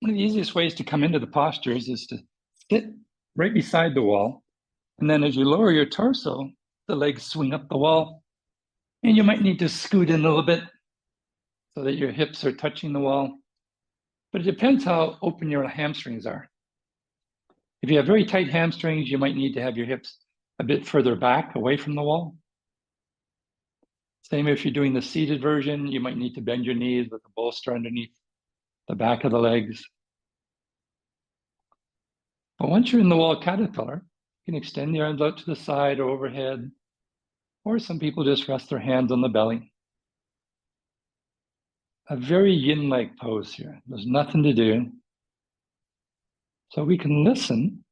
One of the easiest ways to come into the postures is to sit right beside the wall. And then as you lower your torso, the legs swing up the wall. And you might need to scoot in a little bit so that your hips are touching the wall. But it depends how open your hamstrings are. If you have very tight hamstrings, you might need to have your hips a bit further back away from the wall. Same if you're doing the seated version, you might need to bend your knees with a bolster underneath the back of the legs. But once you're in the wall caterpillar, you can extend the arms out to the side or overhead, or some people just rest their hands on the belly. A very yin-like pose here. There's nothing to do. So we can listen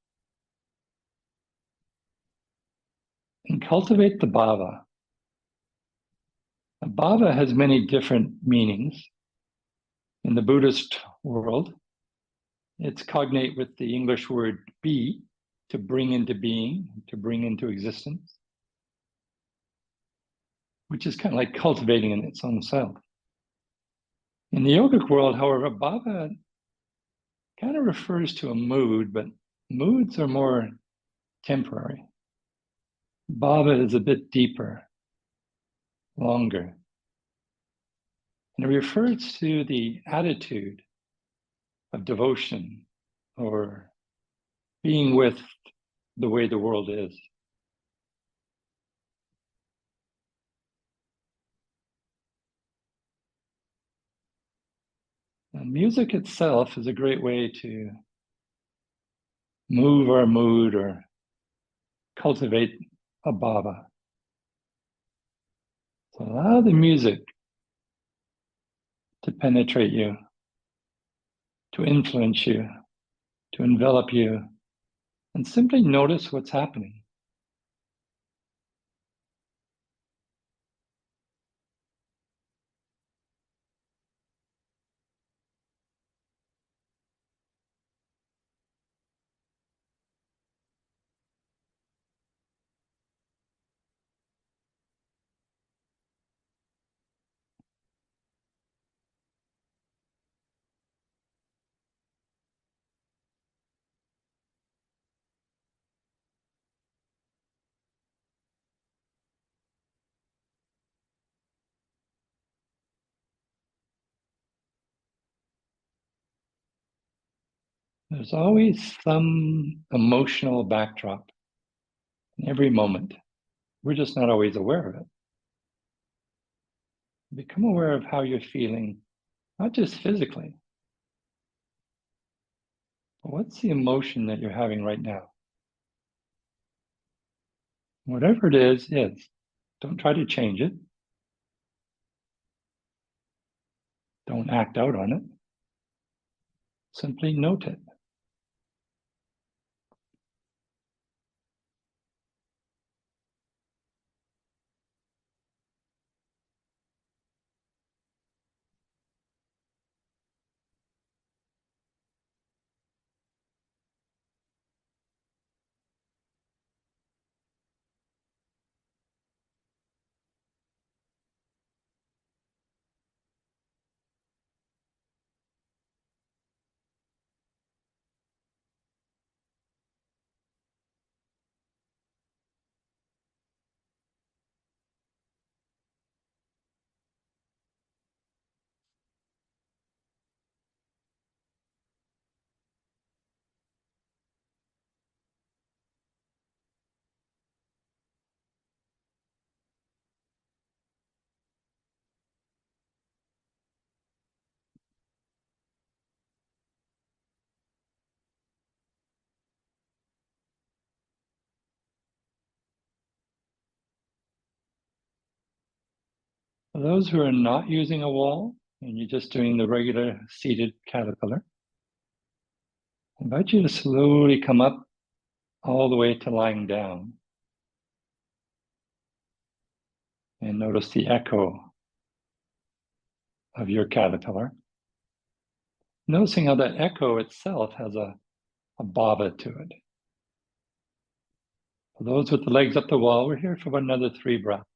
and cultivate the Bava. The Bava has many different meanings. In the Buddhist world, it's cognate with the English word be, to bring into being, to bring into existence, which is kind of like cultivating in its own self. In the yogic world, however, Bava kind of refers to a mood, but moods are more temporary. Bava is a bit deeper, longer. And it refers to the attitude of devotion or being with the way the world is. And music itself is a great way to move our mood or cultivate a Bava. So allow the music to penetrate you, to influence you, to envelop you, and simply notice what's happening. There's always some emotional backdrop in every moment. We're just not always aware of it. Become aware of how you're feeling, not just physically, but what's the emotion that you're having right now? Whatever it is. Don't try to change it. Don't act out on it. Simply note it. For those who are not using a wall and you're just doing the regular seated caterpillar, I invite you to slowly come up all the way to lying down and notice the echo of your caterpillar. Noticing how that echo itself has a Bava to it. For those with the legs up the wall, we're here for about another 3 breaths.